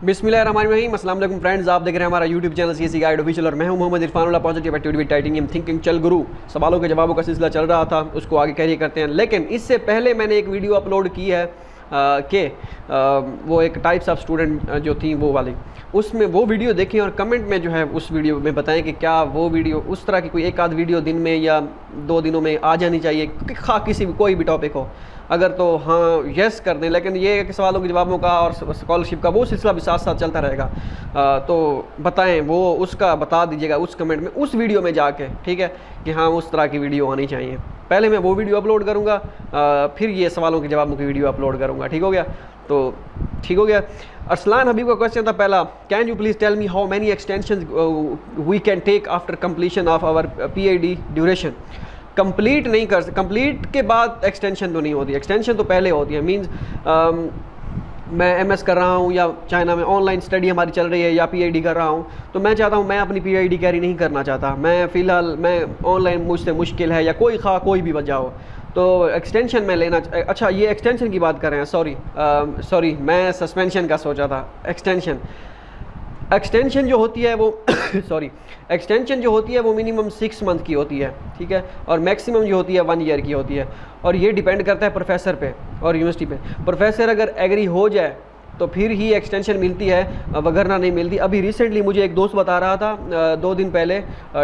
बिस्मिल्लाहिर्रहमानिर्रहीम। अस्सलाम वालेकुम फ्रेंड्स, आप देख रहे हैं हमारा YouTube channel CSC guide official और मैं हूं Mohammad Irfanullah. Positive attitude with titanium thinking चल गुरु। सवालों के जवाबों का सिलसिला चल रहा था, उसको आगे कैरी करते हैं। लेकिन इससे पहले मैंने एक वीडियो अपलोड की है कि वो एक टाइप्स ऑफ स्टूडेंट जो थी वो वाली, उसमें वो वीडियो देखें और कमेंट में जो है उस वीडियो में बताएं कि क्या वो वीडियो उस तरह की कोई एक आध वीडियो दिन में या 2 दिनों में आ जानी चाहिए, किसी भी कोई भी टॉपिक हो। अगर तो हाँ यस कर दें, लेकिन ये सवालों के जवाबों का और स्कॉलरशिप का वो सिलसिला भी साथ साथ चलता रहेगा। तो बताएं, वो उसका बता दीजिएगा उस कमेंट में, उस वीडियो में जाके, ठीक है, कि हाँ उस तरह की वीडियो आनी चाहिए। पहले मैं वो वीडियो अपलोड करूँगा, फिर ये सवालों के जवाबों की वीडियो अपलोड करूँगा। ठीक हो गया? तो ठीक हो गया। अरसलान हबीब का क्वेश्चन था पहला, can you please tell me how many extension we can take after completion of our PhD duration. Complete नहीं कर, कंप्लीट के बाद एक्सटेंशन तो नहीं होती, एक्सटेंशन तो पहले होती है। मींस मैं MS कर रहा हूँ या चाइना में ऑनलाइन स्टडी हमारी चल रही है या PhD कर रहा हूँ, तो मैं चाहता हूँ, मैं अपनी PhD कैरी नहीं करना चाहता, मैं फ़िलहाल मैं ऑनलाइन मुझसे मुश्किल है या कोई भी वजह हो, तो एक्सटेंशन में लेना। अच्छा, ये एक्सटेंशन की बात कर रहे हैं, सॉरी मैं सस्पेंशन का सोचा था। एक्सटेंशन जो होती है वो एक्सटेंशन जो होती है वो मिनिमम 6 मंथ की होती है, ठीक है, और मैक्सिमम जो होती है 1 ईयर की होती है। और ये डिपेंड करता है प्रोफेसर पे और यूनिवर्सिटी पे। प्रोफेसर अगर एग्री हो जाए तो फिर ही एक्सटेंशन मिलती है, वगरना नहीं मिलती। अभी रिसेंटली मुझे एक दोस्त बता रहा था, 2 दिन पहले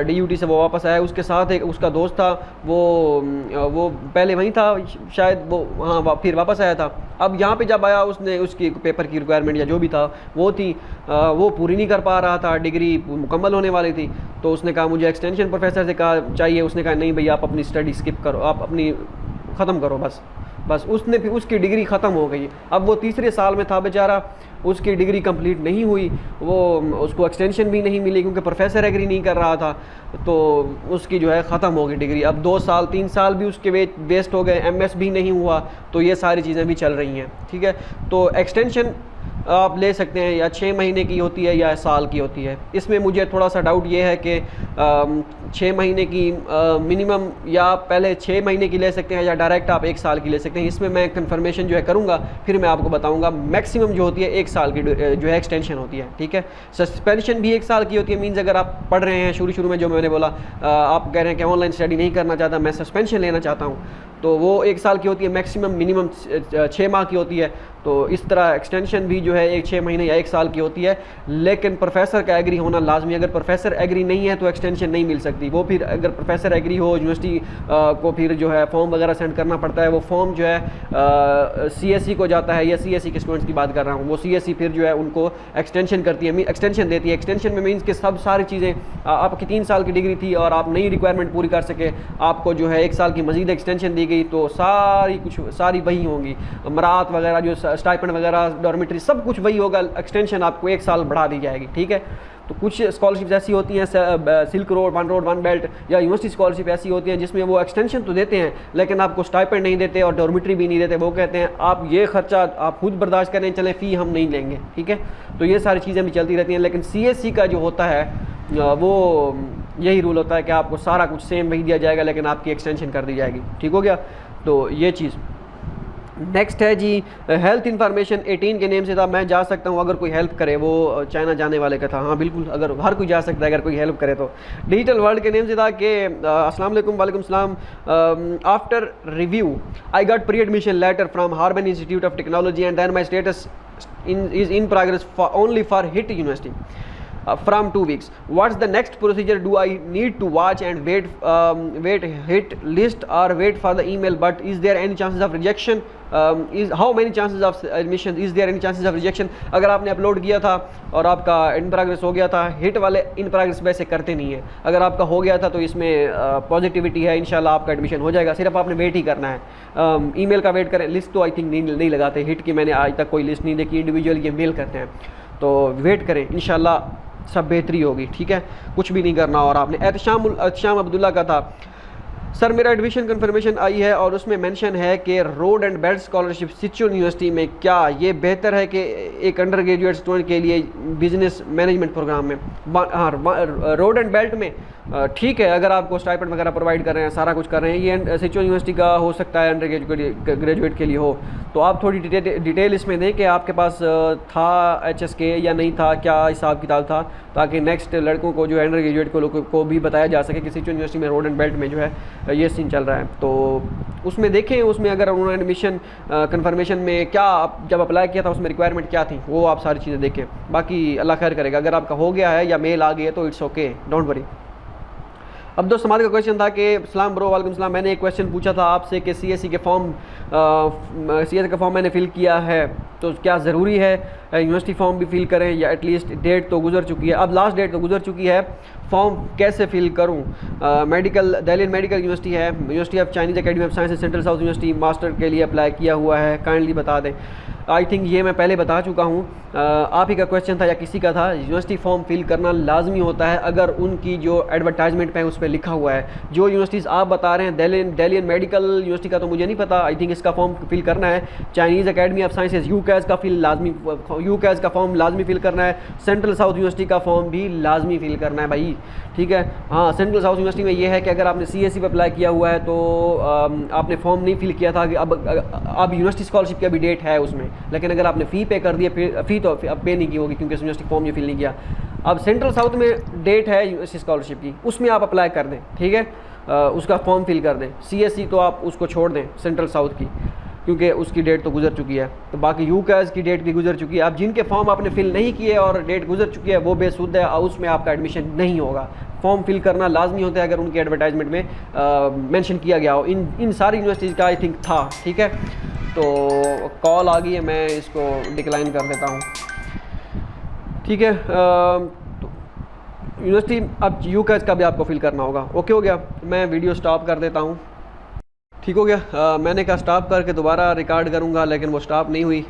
DUT से वो वापस आया, उसके साथ एक उसका दोस्त था, वो पहले वहीं था शायद, वो हाँ फिर वापस आया था। अब यहाँ पे जब आया, उसने उसकी पेपर की रिक्वायरमेंट या जो भी था वो थी, वो पूरी नहीं कर पा रहा था, डिग्री मुकम्मल होने वाली थी। तो उसने कहा मुझे एक्सटेंशन प्रोफेसर से कहा चाहिए। उसने कहा नहीं भैया, आप अपनी स्टडी स्किप करो, आप अपनी ख़त्म करो, बस उसने फिर उसकी डिग्री ख़त्म हो गई। अब वो तीसरे साल में था बेचारा, उसकी डिग्री कंप्लीट नहीं हुई, वो उसको एक्सटेंशन भी नहीं मिली क्योंकि प्रोफेसर एग्री नहीं कर रहा था, तो उसकी जो है ख़त्म हो गई डिग्री। अब 2 साल 3 साल भी उसके वेस्ट हो गए, MS भी नहीं हुआ। तो ये सारी चीज़ें भी चल रही हैं, ठीक है। तो एक्सटेंशन आप ले सकते हैं, या 6 महीने की होती है या साल की होती है। इसमें मुझे थोड़ा सा डाउट ये है कि 6 महीने की मिनिमम, या पहले 6 महीने की ले सकते हैं या डायरेक्ट आप 1 साल की ले सकते हैं। इसमें मैं कंफर्मेशन जो है करूँगा, फिर मैं आपको बताऊँगा। मैक्सिमम जो होती है 1 साल की जो है एक्सटेंशन होती है, ठीक है। सस्पेंशन भी 1 साल की होती है। मीन्स अगर आप पढ़ रहे हैं, शुरू में जो मैंने बोला, आप कह रहे हैं कि ऑनलाइन स्टडी नहीं करना चाहता, मैं सस्पेंशन लेना चाहता हूँ, तो वो 1 साल की होती है। मैक्सिमम मिनिमम 6 माह की होती है। तो इस तरह एक्सटेंशन भी जो है 6 महीने या 1 साल की होती है, लेकिन प्रोफेसर का एग्री होना लाजमी। अगर प्रोफेसर एग्री नहीं है तो एक्सटेंशन नहीं मिल सकती। वो फिर अगर प्रोफेसर एग्री हो, यूनिवर्सिटी को फिर जो है फॉर्म वगैरह सेंड करना पड़ता है। वो फॉर्म जो है CSE को जाता है, या CSE के स्टूडेंट्स की बात कर रहा हूँ, वो CSE फिर जो है उनको एक्सटेंशन करती है, एक्सटेंशन देती है। एक्सटेंशन में मीन्स कि सारी चीज़ें, आपकी 3 साल की डिग्री थी और आप नई रिक्वायरमेंट पूरी कर सके, आपको जो है 1 साल की मजीद एक्सटेंशन दी गई, तो सारी वही होंगी, मरात वगैरह, जो स्टाइपेंड वगैरह, डॉर्मेटरी, सब कुछ वही होगा। एक्सटेंशन आपको 1 साल बढ़ा दी जाएगी, ठीक है। तो कुछ स्कॉलरशिप ऐसी होती हैं, सिल्क रोड, वन बेल्ट या यूनिवर्सिटी स्कॉलरशिप ऐसी होती हैं जिसमें वो एक्सटेंशन तो देते हैं, लेकिन आपको स्टाइपेंड नहीं देते और डॉर्मेटरी भी नहीं देते। वो कहते हैं आप ये खर्चा आप खुद बर्दाश्त करें, चलें, फ़ी हम नहीं लेंगे, ठीक है। तो ये सारी चीज़ें भी चलती रहती हैं। लेकिन CSE का जो होता है वो यही रूल होता है कि आपको सारा कुछ सेम वही दिया जाएगा, लेकिन आपकी एक्सटेंशन कर दी जाएगी। ठीक हो गया? तो ये चीज़। नेक्स्ट है जी, हेल्थ इन्फॉर्मेशन 18 के नेम से था। मैं जा सकता हूँ अगर कोई हेल्प करे, वो चाइना जाने वाले का था। हाँ बिल्कुल, अगर हर कोई जा सकता है अगर कोई हेल्प करे तो। डिजिटल वर्ल्ड के नेम से था कि अस्सलाम वालेकुम। वालेकुम सलाम। After review I got pre admission letter from Harbin Institute of Technology and then my status is in progress only for HIT university from 2 weeks. What's the next procedure? Do I need to watch and wait HIT list or wait for the email? But is there any chances of rejection? How many chances of admission? Is there any chances of rejection? अगर आपने upload किया था और आपका in progress हो गया था, HIT वाले इन प्रोग्रेस वैसे करते नहीं है। अगर आपका हो गया था तो इसमें पॉजिटिविटी है, इंशाल्लाह आपका एडमिशन हो जाएगा। सिर्फ आपने वेट ही करना है, ईमेल का वेट करें। लिस्ट तो आई थिंक नहीं लगाते HIT की, मैंने आज तक कोई लिस्ट नहीं देखी। इंडिविजुअल ये मेल करते हैं, तो वेट करें, इंशाल्लाह सब बेहतरी होगी, ठीक है। कुछ भी नहीं करना। और आपने एहतशाम अब्दुल्ला का था, सर मेरा एडमिशन कंफर्मेशन आई है और उसमें मेंशन है कि road and belt scholarship situation university में, क्या ये बेहतर है कि एक अंडर ग्रेजुएट स्टूडेंट के लिए बिजनेस मैनेजमेंट प्रोग्राम में? हाँ, रोड एंड बेल्ट में ठीक है, अगर आपको स्टाइपेंड वगैरह प्रोवाइड कर रहे हैं, सारा कुछ कर रहे हैं, ये सिचुएशन यूनिवर्सिटी का हो सकता है अंडर ग्रेजुएट के लिए हो, तो आप थोड़ी डिटेल इसमें दें कि आपके पास था HSK या नहीं था, क्या हिसाब किताब था, ताकि नेक्स्ट लड़कों को जो है अंडर ग्रेजुएट को भी बताया जा सके कि सिचुएशन यूनिवर्सिटी में रोड एंड बेल्ट में जो है ये सीन चल रहा है। तो उसमें देखें, उसमें अगर उन्होंने एडमिशन कंफर्मेशन में क्या जब अप्लाई किया था उसमें रिक्वायरमेंट क्या थी, वो आप सारी चीज़ें देखें। बाकी अल्लाह खैर करेगा, अगर आपका हो गया है या मेल आ गई है तो इट्स ओके, डोंट वरी। अब दोस्त हमारे का क्वेश्चन था कि सलाम ब्रो, वालेकुम सलाम, मैंने एक क्वेश्चन पूछा था आपसे कि CSE के फॉर्म CSE का फॉर्म मैंने फ़िल किया है, तो क्या ज़रूरी है यूनिवर्सिटी फॉर्म भी फ़िल करें या एटलीस्ट डेट तो गुजर चुकी है? अब लास्ट डेट तो गुजर चुकी है, फॉर्म कैसे फ़िल करूं? मेडिकल दिल्ली मेडिकल यूनिवर्सिटी है, university of Chinese academy of science, central south university master के लिए अप्लाई किया हुआ है, काइंडली बता दें। आई थिंक ये मैं पहले बता चुका हूँ, आप ही का क्वेश्चन था या किसी का था। यूनिवर्सिटी फॉर्म फिल करना लाजमी होता है अगर उनकी जो एडवर्टाइजमेंट पे उस पर लिखा हुआ है। जो यूनिवर्सिटीज़ आप बता रहे हैं, दिल्ली मेडिकल यूनिवर्सिटी का तो मुझे नहीं पता, आई थिंक इसका फॉर्म फिल करना है। चाइनीज़ अकेडमी ऑफ साइंसेज यूकैज़ का यूकैज़ का फॉर्म लाजमी फिल करना है। सेंट्रल साउथ यूनिवर्सिटी का फॉर्म भी लाजमी फिल करना है भाई, ठीक है। हाँ, सेंट्रल साउथ यूनिवर्सिटी में ये है कि अगर आपने CSE पर अप्लाई किया हुआ है तो आपने फॉर्म नहीं फिल किया था कि अब यूनिवर्सिटी स्कॉलरशिप की अभी डेट है उसमें, लेकिन अगर आपने फ़ी पे कर दिया, फिर फ़ी तो अब पे नहीं की होगी क्योंकि यूनिवर्सिटी फॉर्म ये फिल नहीं किया। अब सेंट्रल साउथ में डेट है यूनिवर्सिटी स्कॉलरशिप की, उसमें आप अप्लाई कर दें, ठीक है, उसका फॉर्म फिल कर दें। CSE तो आप उसको छोड़ दें सेंट्रल साउथ की, क्योंकि उसकी डेट तो गुजर चुकी है। तो बाकी यूकैज़ की डेट भी गुजर चुकी है। अब जिनके फॉर्म आपने फिल नहीं किए और डेट गुजर चुकी है वो बेसुध है, उसमें आपका एडमिशन नहीं होगा। फॉर्म फिल करना लाजमी होता है अगर उनकी एडवर्टाइजमेंट में मेंशन किया गया हो। इन सारी यूनिवर्सिटीज़ का आई थिंक था, ठीक है। तो कॉल आ गई है, मैं इसको डिक्लाइन कर देता हूँ, ठीक है। तो यूनिवर्सिटी अब यूकैज़ का भी आपको फिल करना होगा। ओके हो गया, मैं वीडियो स्टॉप कर देता हूँ, ठीक हो गया। मैंने कहा स्टॉप करके दोबारा रिकॉर्ड करूँगा, लेकिन वो स्टॉप नहीं हुई,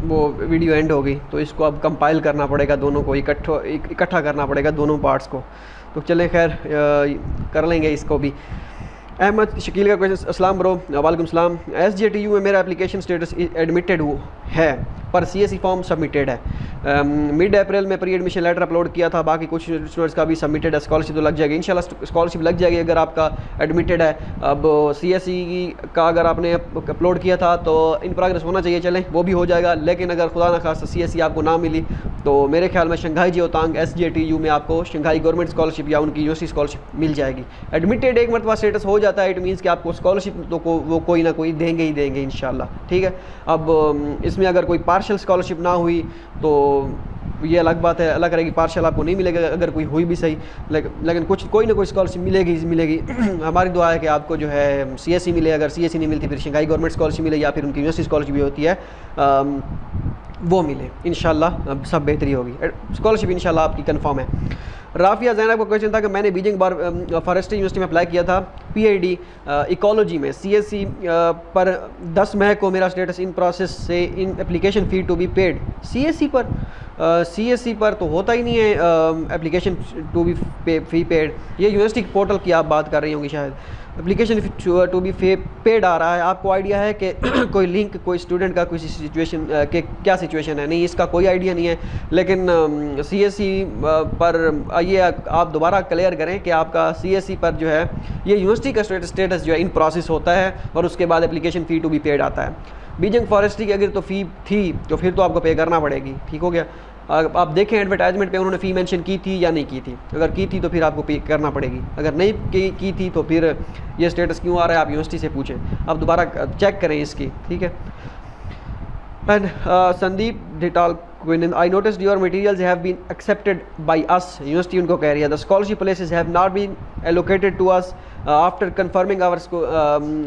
वो वीडियो एंड हो गई। तो इसको अब कंपाइल करना पड़ेगा, दोनों को इकट्ठा करना पड़ेगा, दोनों पार्ट्स को। तो चलें खैर कर लेंगे इसको भी। अहमद शकील का क्वेश्चन, अस्सलाम ब्रो, वालेकुम सलाम। SJTU में मेरा एप्लीकेशन स्टेटस एडमिटेड है पर CSE फॉर्म सबमिटेड है। मिड अप्रैल में प्री एडमिशन लेटर अपलोड किया था, बाकी कुछ स्टूडेंट्स का भी सबमिटेड है। स्कॉलरशिप तो लग जाएगी इंशाल्लाह, स्कॉलरशिप लग जाएगी अगर आपका एडमिटेड है। अब CSE का अगर आपने अपलोड किया था तो इन प्रोग्रेस होना चाहिए, चलें वो भी हो जाएगा। लेकिन अगर खुदा न खास्ता CSE आपको ना मिली तो मेरे ख्याल में शंघाई जियोतांग SJTU में आपको शंघाई गवर्नमेंट स्कॉलरशिप या उनकी यूनिवर्सिटी स्कॉलरशिप मिल जाएगी। एडमिटेड एक मरतबा स्टेटस हो जाता है, इट मीन्स कि आपको स्कॉलरशिप तो वो कोई ना कोई देंगे ही देंगे इंशाल्लाह, ठीक है। अब इसमें अगर कोई पार्शल स्कॉलरशिप ना हुई तो ये अलग बात है, अल्लाह करेगी पार्शल आपको नहीं मिलेगा, अगर कोई हुई भी सही, लेकिन कोई ना कोई स्कॉलरशिप मिलेगी। हमारी दुआ है कि आपको जो है CSE मिले, अगर CSE नहीं मिलती फिर शंघाई गवर्नमेंट स्कॉलरशिप मिले या फिर उनकी यूनिवर्सिटी स्कॉलरशिप भी होती है वो मिले, इंशाल्लाह सब बेहतरी होगी। स्कॉलरशिप इंशाल्लाह आपकी कंफर्म है। राफिया ज़ैनब का क्वेश्चन था कि मैंने बीजिंग फॉरेस्ट्री यूनिवर्सिटी में अप्लाई किया था PhD इकोलॉजी में। CSE पर 10 मई को मेरा स्टेटस इन प्रोसेस से in application fee to be paid. CSE पर तो होता ही नहीं है application to be fee paid. ये यूनिवर्सिटी पोर्टल की आप बात कर रही होंगी शायद। एप्लीकेशन टू बी पेड आ रहा है, आपको आइडिया है कि कोई लिंक कोई स्टूडेंट का किसी सिचुएशन के क्या सिचुएशन है? नहीं, इसका कोई आइडिया नहीं है। लेकिन CSE पर ये आप दोबारा क्लियर करें कि आपका CSE पर जो है ये यूनिवर्सिटी का स्टेटस जो है इन प्रोसेस होता है और उसके बाद application fee to be paid आता है। बीजिंग फॉरेस्ट्री की अगर तो फ़ी थी तो फिर तो आपको पे करना पड़ेगी, ठीक हो गया। आप देखें एडवर्टाइजमेंट पे उन्होंने फ़ी मेंशन की थी या नहीं की थी, अगर की थी तो फिर आपको पे करना पड़ेगी, अगर नहीं की थी तो फिर ये स्टेटस क्यों आ रहा है आप यूनिवर्सिटी से पूछें, आप दोबारा चेक करें इसकी, ठीक है। एंड संदीप डिटाल Quinn, I noticed your materials have been accepted by us. University उनको कह रही है the scholarship places have not been allocated to us. After confirming our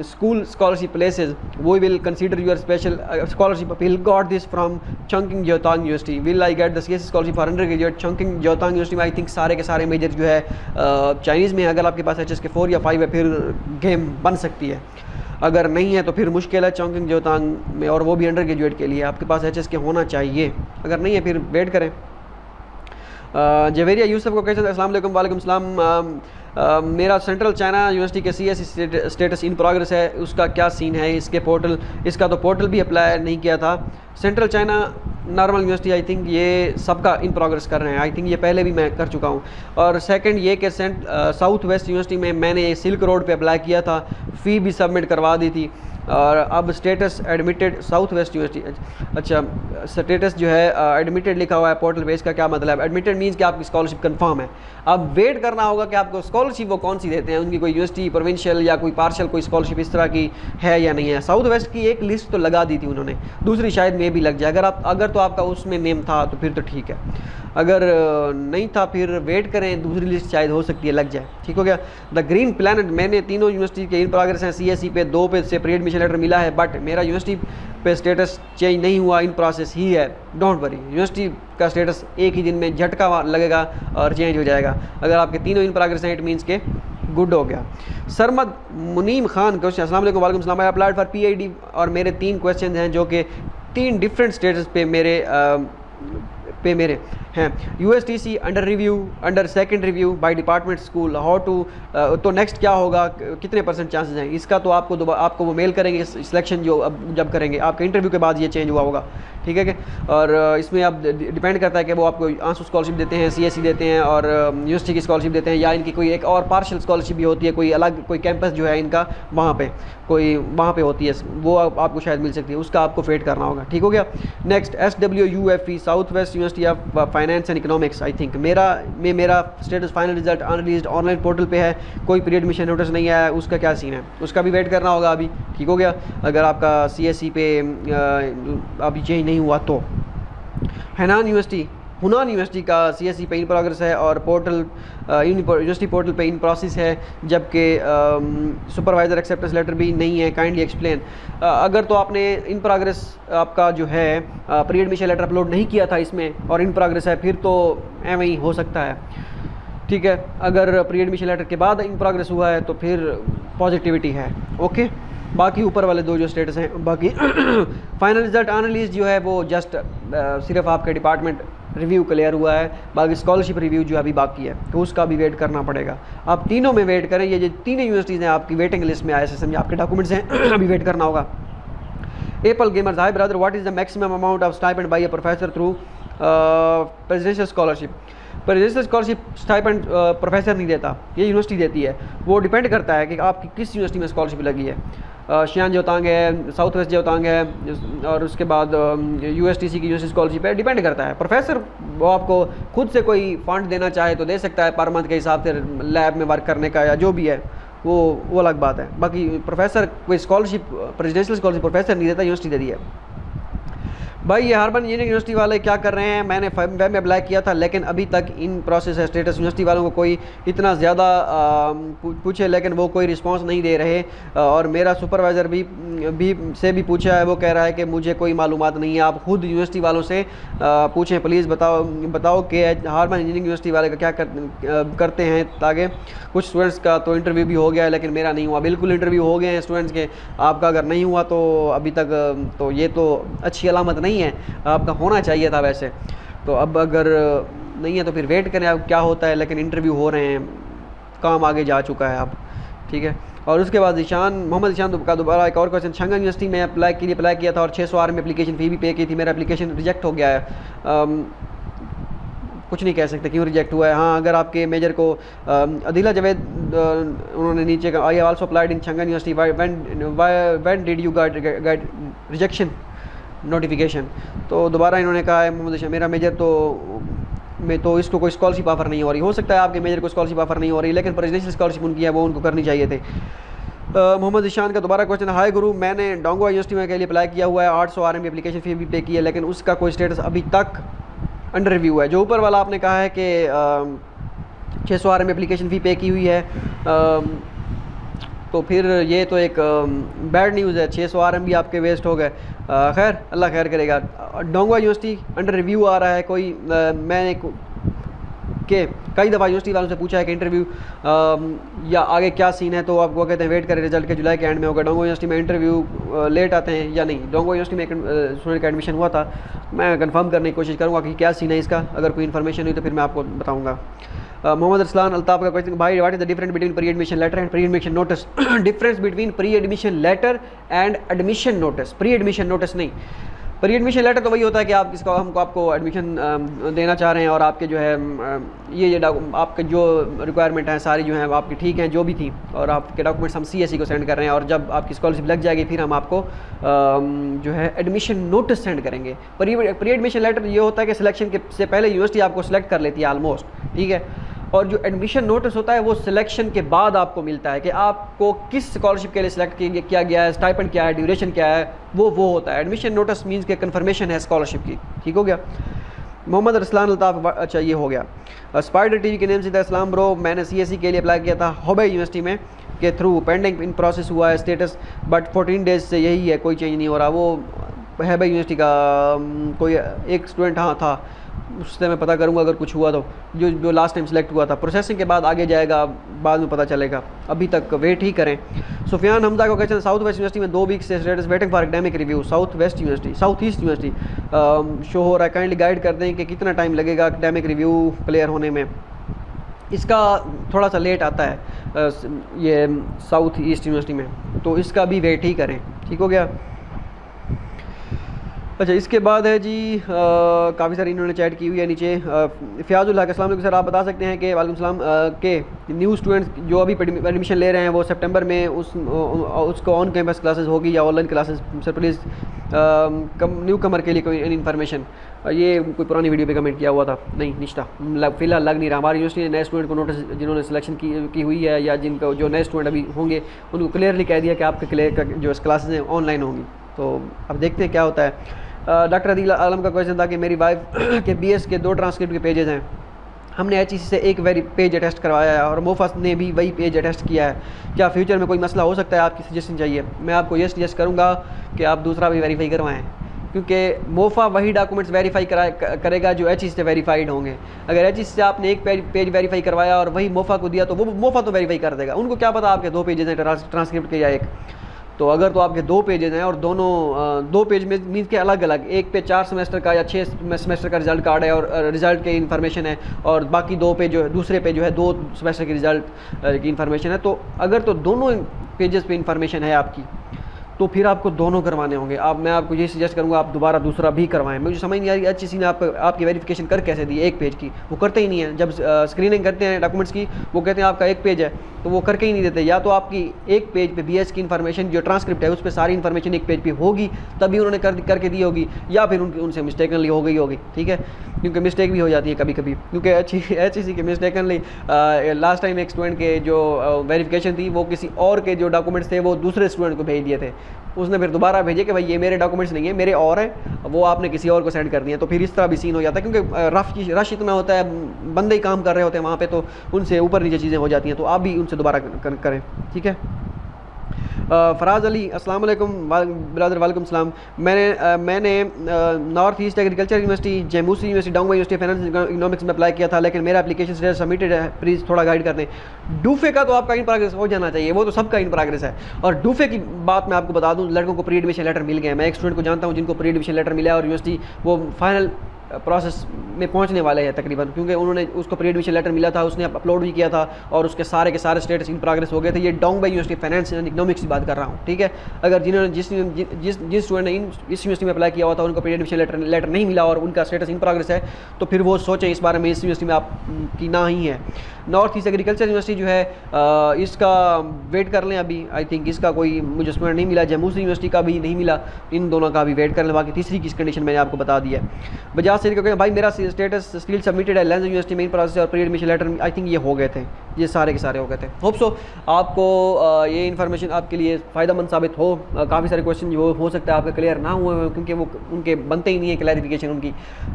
school scholarship places, we will consider your special scholarship appeal. Got this from Chongqing Jiaotong University. Will I get the CSE scholarship for undergraduate? Chongqing Jiaotong University में I think सारे के सारे major जो है Chinese में अगर आपके पास HSK 4 या 5 है फिर गेम बन सकती है, अगर नहीं है तो फिर मुश्किल है चौंकिंग जोतांग में, और वो भी अंडर ग्रेजुएट के लिए आपके पास HSK होना चाहिए, अगर नहीं है फिर वेट करें। जवेरिया यूसुफ को कहते हैं अस्सलाम वालेकुम। वालेकुम सलाम। मेरा सेंट्रल चाइना यूनिवर्सिटी के CSE स्टेटस इन प्रोग्रेस है, उसका क्या सीन है? इसके पोर्टल, इसका तो पोर्टल भी अप्लाई नहीं किया था। Central China normal university I think ये सबका इन प्रोग्रेस कर रहे हैं, आई थिंक ये पहले भी मैं कर चुका हूँ। और सेकंड ये कि साउथ वेस्ट यूनिवर्सिटी में मैंने सिल्क रोड पे अप्लाई किया था, फ़ी भी सबमिट करवा दी थी, और अब status admitted south West university. अच्छा, स्टेटस जो है एडमिटेड लिखा हुआ है पोर्टल पे, इसका क्या मतलब है? एडमिटेड मीन्स कि आपकी स्कॉलरशिप कंफर्म है। अब वेट करना होगा कि आपको स्कॉलरशिप वो कौन सी देते हैं, उनकी कोई यूनिवर्सिटी प्रोविंशियल या कोई पार्शियल कोई स्कॉलरशिप इस तरह की है या नहीं है। साउथ वेस्ट की एक लिस्ट तो लगा दी थी उन्होंने, दूसरी शायद में भी लग जाए। अगर तो आपका उसमें नेम था तो फिर तो ठीक है, अगर नहीं था फिर वेट करें, दूसरी लिस्ट शायद हो सकती है लग जाए। ठीक हो गया। द ग्रीन प्लैनेट, मैंने तीनों यूनिवर्सिटी के इन प्रोग्रेस हैं। CSE पे 2 पे से प्री एडमिशन लेटर मिला है, बट मेरा यूनिवर्सिटी पे स्टेटस चेंज नहीं हुआ, इन प्रोसेस ही है। डोंट वरी, यूनिवर्सिटी का स्टेटस एक ही दिन में झटका लगेगा और चेंज हो जाएगा। अगर आपके तीनों इन प्रोग्रेस हैं इट मीन्स के गुड हो गया। सरमद मुनीम खान क्वेश्चन, अस्सलाम वालेकुम। वालेकुम सलाम। आई अप्लाइड फॉर PID और मेरे 3 क्वेश्चन हैं जो कि 3 डिफरेंट स्टेटस पे मेरे हैं। USTC under review, under second review by department school, how to, तो नेक्स्ट क्या होगा, कितने % चांसेस हैं? इसका तो आपको वो मेल करेंगे सिलेक्शन जो अब जब करेंगे, आपके इंटरव्यू के बाद ये चेंज हुआ होगा। ठीक है कि, और इसमें अब डिपेंड करता है कि वो आपको आंसू स्कॉलरशिप देते हैं, CSE देते हैं और यूनिवर्सिटी की स्कॉलरशिप देते हैं, या इनकी कोई एक और पार्शियल स्कॉलरशिप भी होती है, कोई अलग कोई कैंपस जो है इनका वहाँ पे होती है, वो आपको शायद मिल सकती है, उसका आपको वेट करना होगा। ठीक हो गया। Next SWUFE South West University of Finance and Economics, I think मेरा status final result unreleased online portal पे है, कोई प्री एडमिशन नोटिस नहीं आया, उसका क्या सीन है? उसका भी वेट करना होगा अभी। ठीक हो गया। अगर आपका CSE पे अभी चेंज नहीं हुआ तो हुनान यूनिवर्सिटी का CSE पे इन प्रोग्रेस है और यूनिवर्सिटी पोर्टल पे इन प्रोसेस है, जबकि सुपरवाइज़र एक्सेप्टेंस लेटर भी नहीं है। Kindly explain. अगर तो आपने इन प्रोग्रेस आपका जो है प्री एडमिशन लेटर अपलोड नहीं किया था इसमें और इन प्रोग्रेस है, फिर तो एवं ही हो सकता है। ठीक है। अगर प्री एडमिशन लेटर के बाद इन प्रोग्रेस हुआ है तो फिर पॉजिटिविटी है। ओके। बाकी ऊपर वाले 2 जो स्टेटस हैं, बाकी फाइनल रिजल्ट अनरिलीज जो है वो जस्ट सिर्फ आपके डिपार्टमेंट रिव्यू क्लियर हुआ है, बाकी स्कॉलरशिप रिव्यू जो अभी बाकी है तो उसका भी वेट करना पड़ेगा। आप तीनों में वेट करें, ये जो तीनों यूनिवर्सिटीज़ हैं आपकी वेटिंग लिस्ट में आए, समझे आपके डॉक्यूमेंट्स हैं अभी वेट करना होगा। Apple gamers, hi brother, what is the maximum amount of stipend by a professor through presidential scholarship? Presidential scholarship stipend professor नहीं देता, ये यूनिवर्सिटी देती है। वो डिपेंड करता है कि आपकी किस यूनिवर्सिटी में स्कॉलरशिप लगी है। शियान जोतांग है, साउथ वेस्ट जोतांग है, और उसके बाद USTC की यूनिवर्सिटी स्कॉलरशिप है। डिपेंड करता है। प्रोफेसर वो आपको खुद से कोई फंड देना चाहे तो दे सकता है पर मंथ के हिसाब से, लैब में वर्क करने का या जो भी है, वो अलग बात है। बाकी प्रोफेसर कोई स्कॉलरशिप, प्रेसिडेंशियल स्कॉलरशिप प्रोफेसर नहीं देता, यूनिवर्सिटी दे दी है। भाई ये हार्बर इंजीनियरिंग यूनिवर्सिटी वाले क्या कर रहे हैं? मैंने वेब में अप्लाई किया था लेकिन अभी तक इन प्रोसेस है स्टेटस। यूनिवर्सिटी वालों को कोई इतना ज़्यादा पूछे लेकिन वो कोई रिस्पांस नहीं दे रहे, और मेरा सुपरवाइज़र भी पूछा है, वो कह रहा है कि मुझे कोई मालूमात नहीं है। आप खुद यूनिवर्सिटी वालों से पूछें प्लीज़, बताओ कि हार्बर इंजीनियरिंग यूनिवर्सिटी वाले का क्या करते हैं, ताकि कुछ स्टूडेंट्स का तो इंटरव्यू भी हो गया है लेकिन मेरा नहीं हुआ। बिल्कुल इंटरव्यू हो गए हैं स्टूडेंट्स के, आपका अगर नहीं हुआ तो अभी तक तो ये तो अच्छी अलामत नहीं है, आपका होना चाहिए था वैसे। तो अब अगर नहीं है तो फिर वेट करें अब क्या होता है, लेकिन इंटरव्यू हो रहे हैं, काम आगे जा चुका है अब। ठीक है। और उसके बाद मोहम्मद ईशान का दोबारा एक और क्वेश्चन, शंघन यूनिवर्सिटी में अप्लाई किया था और 600 आर में एप्लीकेशन फ़ी भी पे की थी, मेरा एप्लीकेशन रिजेक्ट हो गया है। कुछ नहीं कह सकते क्यों रिजेक्ट हुआ है। हाँ, अगर आपके मेजर को अदिला जवेद उन्होंने नीचे का, आई आल्सो अप्लाइड इन शंघन university, when did you get rejection notification? तो दोबारा इन्होंने कहा है मोहम्मद, मेरा मेजर तो इसको कोई स्कॉलरशिप ऑफर नहीं हो रही। हो सकता है आपके मेजर को स्कॉलरशिप ऑफर नहीं हो रही, लेकिन प्रेसिडेंशियल स्कॉलरशिप उनकी है, वो उनको करनी चाहिए थे। मोहम्मद ईशान का दोबारा क्वेश्चन, हाय गुरु, मैंने डोंगवा यूनिवर्सिटी में के लिए अप्लाई किया हुआ है, 800 आर में एप्लीकेशन फ़ी भी पे की है, लेकिन उसका कोई स्टेटस अभी तक अंडर रिव्यू है। जो ऊपर वाला आपने कहा है कि 600 आर में एप्लीकेशन फ़ी पे की हुई है, तो फिर ये तो एक बैड न्यूज़ है, 600 आर भी आपके वेस्ट हो गए। खैर, अल्लाह खैर करेगा। डोंगवा यूनिवर्सिटी अंडर रिव्यू आ रहा है, कोई मैंने कि कई दफ़ा यूनिवर्सिटी वालों से पूछा है कि इंटरव्यू या आगे क्या सीन है, तो आप वो कहते हैं वेट करें, रिजल्ट के जुलाई के एंड में होगा। डोंगो यूनिवर्सिटी में इंटरव्यू लेट आते हैं या नहीं? डोंगो यूनिवर्सिटी में एक स्टूडेंट का एडमिशन हुआ था, मैं कंफर्म करने की कोशिश करूँगा कि क्या सीन है इसका। अगर कोई इन्फॉर्मेशन हुई तो फिर मैं आपको बताऊँगा। मोहम्मद अरसलान अल्ताफ़ का क्वेश्चन, भाई what is the difference between pre admission letter and pre admission notice? Difference between pre admission letter and admission notice, pre admission notice नहीं। प्री एडमिशन लेटर तो वही होता है कि आप किसको हमको आपको एडमिशन देना चाह रहे हैं और आपके जो है ये आपके जो रिक्वायरमेंट हैं सारी जो हैं आपकी ठीक हैं जो भी थी, और आपके डॉक्यूमेंट्स हम CSE को सेंड कर रहे हैं, और जब आपकी स्कॉलरशिप लग जाएगी फिर हम आपको जो है एडमिशन नोटिस सेंड करेंगे। प्री एडमिशन लेटर ये होता है कि सिलेक्शन के से पहले यूनिवर्सिटी आपको सिलेक्ट कर लेती है ऑलमोस्ट, ठीक है। और जो एडमिशन नोटिस होता है वो सिलेक्शन के बाद आपको मिलता है कि आपको किस स्कॉलरशिप के लिए सिलेक्ट किया गया है, स्टाइपेंड क्या है, ड्यूरेशन क्या है, वो होता है। एडमिशन नोटिस मींस के कन्फर्मेशन है स्कॉलरशिप की, ठीक हो गया। मोहम्मद अरसलान अल्ताफ़, अच्छा ये हो गया। स्पाइडर TV के नेम से इस्लाम ब्रो, मैंने CSE के लिए अप्लाई किया था हुबई यूनिवर्सिटी में के थ्रू, पेंडिंग इन प्रोसेस हुआ है स्टेटस, बट 14 डेज से यही है, कोई चेंज नहीं हो रहा। वो हुबई यूनिवर्सिटी का कोई एक स्टूडेंट हाँ था, उससे मैं पता करूंगा अगर कुछ हुआ तो, जो लास्ट टाइम सेलेक्ट हुआ था। प्रोसेसिंग के बाद आगे जाएगा, बाद में पता चलेगा, अभी तक वेट ही करें। सुफियान हमजा को क्वेश्चन, साउथ वेस्ट यूनिवर्सिटी में 2 वीक से status waiting for academic review, south West university, south east university show हो रहा है, काइंडली गाइड कर दें कि कितना टाइम लगेगा एकेडमिक रिव्यू क्लियर होने में। इसका थोड़ा सा लेट आता है ये साउथ ईस्ट यूनिवर्सिटी में, तो इसका भी वेट ही करें, ठीक हो गया। अच्छा इसके बाद है जी काफ़ी सारी इन्होंने चैट की हुई है नीचे। फ़ियाज़ुल हक, अस्सलाम वालेकुम सर, आप बता सकते हैं कि वालेकुम सलाम के न्यू स्टूडेंट्स जो अभी एडमिशन ले रहे हैं वो सितंबर में उसको ऑन कैंपस क्लासेस होगी या online classes? Sir please newcomer के लिए कोई इन्फॉर्मेशन। ये कोई पुरानी वीडियो पे कमेंट किया हुआ था, नहीं निश्ता फिलहाल लग नहीं रहा। हमारी यूनिवर्सिटी ने नए स्टूडेंट को नोटिस जिन्होंने सिलेक्शन की हुई है या जिनका जो नए स्टूडेंट अभी होंगे उनको क्लियरली कह दिया कि आपके क्लियर जो क्लासेस हैं ऑनलाइन होंगी, तो अब देखते हैं क्या होता है। डॉक्टर अदील आलम का क्वेश्चन था कि मेरी वाइफ के BS के 2 ट्रांसक्रिप्ट के पेजेस हैं, हमने HEC से एक पेज अटेस्ट करवाया है और मोफा ने भी वही पेज अटेस्ट किया है, क्या फ्यूचर में कोई मसला हो सकता है? आपकी सजेशन चाहिए। मैं आपको ये सजेस्ट करूँगा कि आप दूसरा भी वेरीफाई करवाएं, क्योंकि मोफा वही डॉक्यूमेंट्स वेरीफाई करेगा जो HEC से वेरीफाइड होंगे। अगर HEC से आपने एक पेज वेरीफाई करवाया और वही मोफा को दिया तो वो मोफा तो वेरीफाई कर देगा, उनको क्या पता आपके 2 पेजेस हैं ट्रांसक्रिप्ट के या एक। तो अगर तो आपके 2 पेजेस हैं और दोनों 2 पेज में मीन्स के अलग अलग, एक पे 4 सेमेस्टर का या 6 सेमेस्टर का रिजल्ट कार्ड है और रिजल्ट की इन्फॉर्मेशन है, और बाकी 2 पे जो है दूसरे पे जो है 2 सेमेस्टर की रिजल्ट की इन्फॉर्मेशन है, तो अगर तो दोनों पेजेस पे इन्फॉर्मेशन है आपकी तो फिर आपको दोनों करवाने होंगे। मैं आपको ये सजेस्ट करूँगा आप दोबारा दूसरा भी करवाएं। मुझे समझ नहीं आ रही HEC ने आपकी वेरिफिकेशन कर कैसे दी एक पेज की, वो करते ही नहीं है। जब स्क्रीनिंग करते हैं डॉक्यूमेंट्स की वो कहते हैं आपका एक पेज है, तो वो करके ही नहीं देते। या तो आपकी एक पेज पे BS की इन्फॉर्मेशन जो ट्रांसक्रिप्ट है उस पर सारी इन्फॉर्मेशन एक पेज पे होगी तभी उन्होंने करके दी होगी, या फिर उनसे मिस्टेकनली हो गई होगी, ठीक है, क्योंकि मिस्टेक भी हो जाती है कभी कभी। क्योंकि HEC के मिस्टेकनली लास्ट टाइम एक स्टूडेंट के जो वेरिफिकेशन थी वो किसी और के जो डॉक्यूमेंट्स थे वो दूसरे स्टूडेंट को भेज दिए थे, उसने फिर दोबारा भेजे कि भाई ये मेरे डॉक्यूमेंट्स नहीं है, मेरे और हैं, वो आपने किसी और को सेंड कर दिए। तो फिर इस तरह भी सीन हो जाता है, क्योंकि रश इतना होता है, बंदे ही काम कर रहे होते हैं वहाँ पे, तो उनसे ऊपर नीचे चीज़ें हो जाती हैं। तो आप भी उनसे दोबारा करें, ठीक है। फ़राज़ अली, अस्सलाम वालेकुम ब्रदर, वालेकुम सलाम। मैंने नॉर्थ ईस्ट एग्रीकल्चर यूनिवर्सिटी, जम्मूसी university, Donghua university finance economics में अप्लाई किया था, लेकिन मेरा एप्लीकेशन स्टेटस सबमिटेड है, प्लीज़ थोड़ा गाइड कर दें। डूफे का तो आपका इन प्रोग्रेस हो जाना चाहिए, वो तो सबका इन प्रोग्रेस है। और डूफे की बात मैं आपको बता दूँ, लड़कों को प्री एडमिशन लेटर मिल गए। मैं एक स्टूडेंट को जानता हूँ जिनको प्री एडमिशन लेटर मिला है और यूनिवर्सिटी वो फाइनल प्रोसेस में पहुंचने वाले हैं तकरीबन, क्योंकि उन्होंने उसको प्री एडमिशन लेटर मिला था, उसने अपलोड भी किया था और उसके सारे के सारे स्टेटस इन प्रोग्रेस हो गए थे। ये डोंगवा यूनिवर्सिटी फाइनेंस एंड इकोनॉमिक्स की बात कर रहा हूँ, ठीक है। अगर जिन्होंने जिस स्टूडेंट ने इस यूनिवर्सिटी में अप्लाई किया हुआ था उनको प्री एडमिशन लेटर नहीं मिला और उनका स्टेटस इन प्रोग्रेस है, तो फिर वो सोचें इस बारे में, इस यूनिवर्सिटी में आपकी ना ही है। नॉर्थ ईस्ट एग्रीकल्चर यूनिवर्सिटी जो है इसका वेट कर लें, अभी आई थिंक इसका कोई मुझे स्टूडेंट नहीं मिला, जम्मू यूनिवर्सिटी का भी नहीं मिला, इन दोनों का भी वेट कर लें। बाकी तीसरी की कंडीशन मैंने आपको बता दी है। बजाज से क्योंकि भाई मेरा स्टेटस स्टिल सबमिटेड है, लेंस यूनिवर्सिटी में इन प्रोसेस और pre admission letter I think ये हो गए थे, ये सारे के सारे हो गए थे। होप सो आपको ये इन्फॉर्मेशन आपके लिए फ़ायदेमंद साबित हो। काफ़ी सारे क्वेश्चन जो हो सकता है आपके क्लियर ना हुए हैं, क्योंकि वो उनके बनते ही नहीं है क्लैरिफिकेशन उनकी।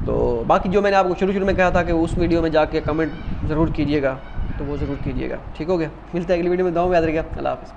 तो बाकी जो मैंने आपको शुरू में कहा था कि उस वीडियो में जाके कमेंट ज़रूर कीजिएगा, तो वो ज़रूर कीजिएगा, ठीक हो गया। मिलता है अगली वीडियो में, दुआ में याद रखिएगा। अल्लाह हाफ़िज़।